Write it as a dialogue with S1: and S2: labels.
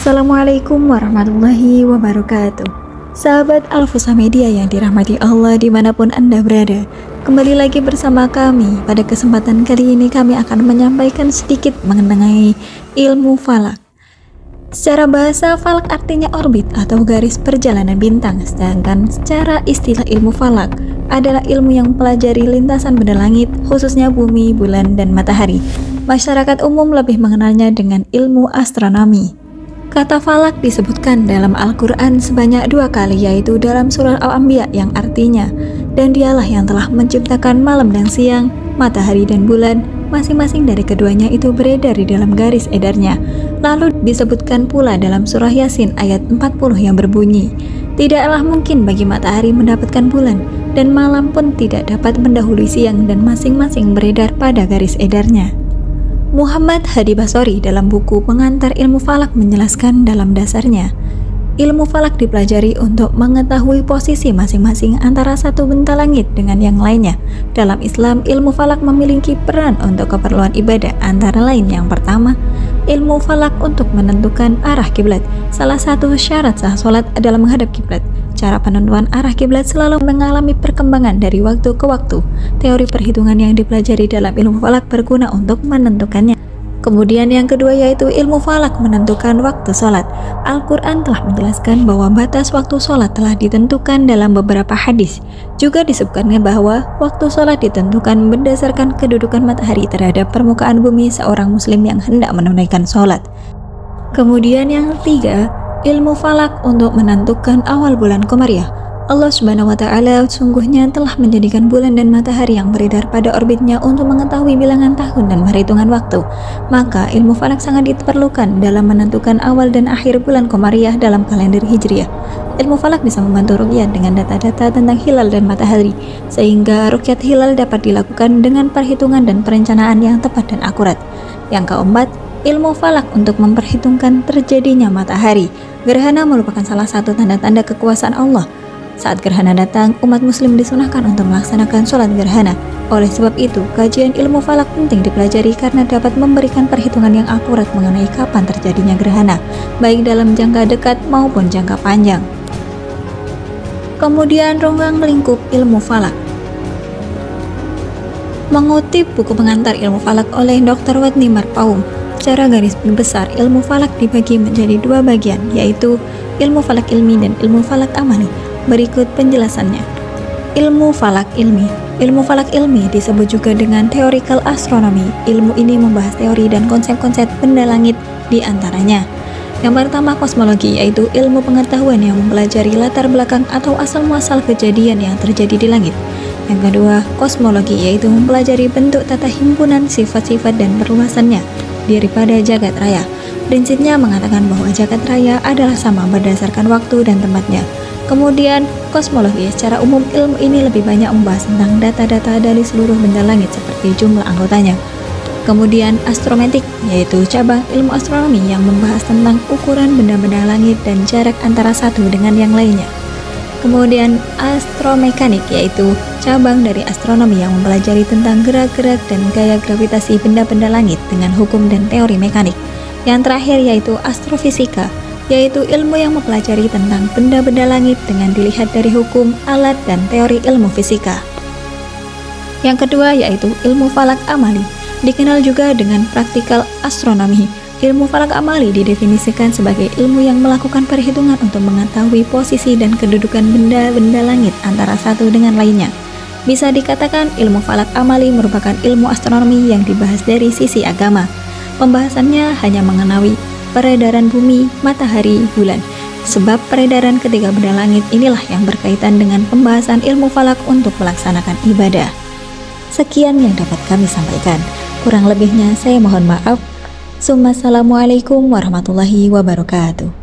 S1: Assalamualaikum warahmatullahi wabarakatuh. Sahabat Al-Fusha Media yang dirahmati Allah dimanapun Anda berada, kembali lagi bersama kami. Pada kesempatan kali ini kami akan menyampaikan sedikit mengenai ilmu falak. Secara bahasa, falak artinya orbit atau garis perjalanan bintang, sedangkan secara istilah ilmu falak adalah ilmu yang mempelajari lintasan benda langit, khususnya bumi, bulan, dan matahari. Masyarakat umum lebih mengenalnya dengan ilmu astronomi. Kata falak disebutkan dalam Al-Quran sebanyak 2 kali, yaitu dalam surah Al-Anbiya yang artinya, dan dialah yang telah menciptakan malam dan siang, matahari dan bulan, masing-masing dari keduanya itu beredar di dalam garis edarnya. Lalu disebutkan pula dalam surah Yasin ayat 40 yang berbunyi, tidaklah mungkin bagi matahari mendapatkan bulan, dan malam pun tidak dapat mendahului siang, dan masing-masing beredar pada garis edarnya. Muhammad Hadi Basori dalam buku Pengantar Ilmu Falak menjelaskan dalam dasarnya, ilmu falak dipelajari untuk mengetahui posisi masing-masing antara satu bentang langit dengan yang lainnya. Dalam Islam, ilmu falak memiliki peran untuk keperluan ibadah, antara lain yang pertama, ilmu falak untuk menentukan arah kiblat. Salah satu syarat sah salat adalah menghadap kiblat. Cara penentuan arah kiblat selalu mengalami perkembangan dari waktu ke waktu. Teori perhitungan yang dipelajari dalam ilmu falak berguna untuk menentukannya. Kemudian yang kedua yaitu ilmu falak menentukan waktu sholat. Al-Quran telah menjelaskan bahwa batas waktu sholat telah ditentukan dalam beberapa hadis. Juga disebutkannya bahwa waktu sholat ditentukan berdasarkan kedudukan matahari terhadap permukaan bumi seorang muslim yang hendak menunaikan sholat. Kemudian yang ketiga, ilmu falak untuk menentukan awal bulan Qamariyah. Allah Subhanahu wa Ta'ala sungguhnya telah menjadikan bulan dan matahari yang beredar pada orbitnya untuk mengetahui bilangan tahun dan perhitungan waktu. Maka ilmu falak sangat diperlukan dalam menentukan awal dan akhir bulan Qamariyah dalam kalender Hijriah. Ilmu falak bisa membantu ruqyah dengan data-data tentang hilal dan matahari, sehingga ruqyah hilal dapat dilakukan dengan perhitungan dan perencanaan yang tepat dan akurat. Yang keempat, ilmu falak untuk memperhitungkan terjadinya matahari. Gerhana merupakan salah satu tanda-tanda kekuasaan Allah. Saat gerhana datang, umat muslim disunahkan untuk melaksanakan sholat gerhana. Oleh sebab itu, kajian ilmu falak penting dipelajari karena dapat memberikan perhitungan yang akurat mengenai kapan terjadinya gerhana, baik dalam jangka dekat maupun jangka panjang. Kemudian ruang lingkup ilmu falak. Mengutip buku Pengantar Ilmu Falak oleh Dr. Wadni Marpaum, secara garis besar ilmu falak dibagi menjadi 2 bagian, yaitu ilmu falak ilmi dan ilmu falak amali. Berikut penjelasannya. Ilmu falak ilmi. Ilmu falak ilmi disebut juga dengan theoretical astronomy. Ilmu ini membahas teori dan konsep-konsep benda langit, di antaranya yang pertama kosmologi, yaitu ilmu pengetahuan yang mempelajari latar belakang atau asal-muasal kejadian yang terjadi di langit. Yang kedua, kosmologi, yaitu mempelajari bentuk tata himpunan, sifat-sifat dan perluasannya daripada jagat raya. Prinsipnya mengatakan bahwa jagat raya adalah sama berdasarkan waktu dan tempatnya. Kemudian, kosmologi secara umum ilmu ini lebih banyak membahas tentang data-data dari seluruh benda langit seperti jumlah anggotanya. Kemudian, astrometrik, yaitu cabang ilmu astronomi yang membahas tentang ukuran benda-benda langit dan jarak antara satu dengan yang lainnya. Kemudian, astromekanik, yaitu cabang dari astronomi yang mempelajari tentang gerak-gerak dan gaya gravitasi benda-benda langit dengan hukum dan teori mekanik. Yang terakhir yaitu astrofisika, yaitu ilmu yang mempelajari tentang benda-benda langit dengan dilihat dari hukum, alat, dan teori ilmu fisika. Yang kedua yaitu ilmu falak amali, dikenal juga dengan praktikal astronomi. Ilmu falak amali didefinisikan sebagai ilmu yang melakukan perhitungan untuk mengetahui posisi dan kedudukan benda-benda langit antara satu dengan lainnya. Bisa dikatakan ilmu falak amali merupakan ilmu astronomi yang dibahas dari sisi agama. Pembahasannya hanya mengenai peredaran bumi, matahari, bulan. Sebab peredaran ketiga benda langit inilah yang berkaitan dengan pembahasan ilmu falak untuk melaksanakan ibadah. Sekian yang dapat kami sampaikan. Kurang lebihnya saya mohon maaf. Assalamualaikum warahmatullahi wabarakatuh.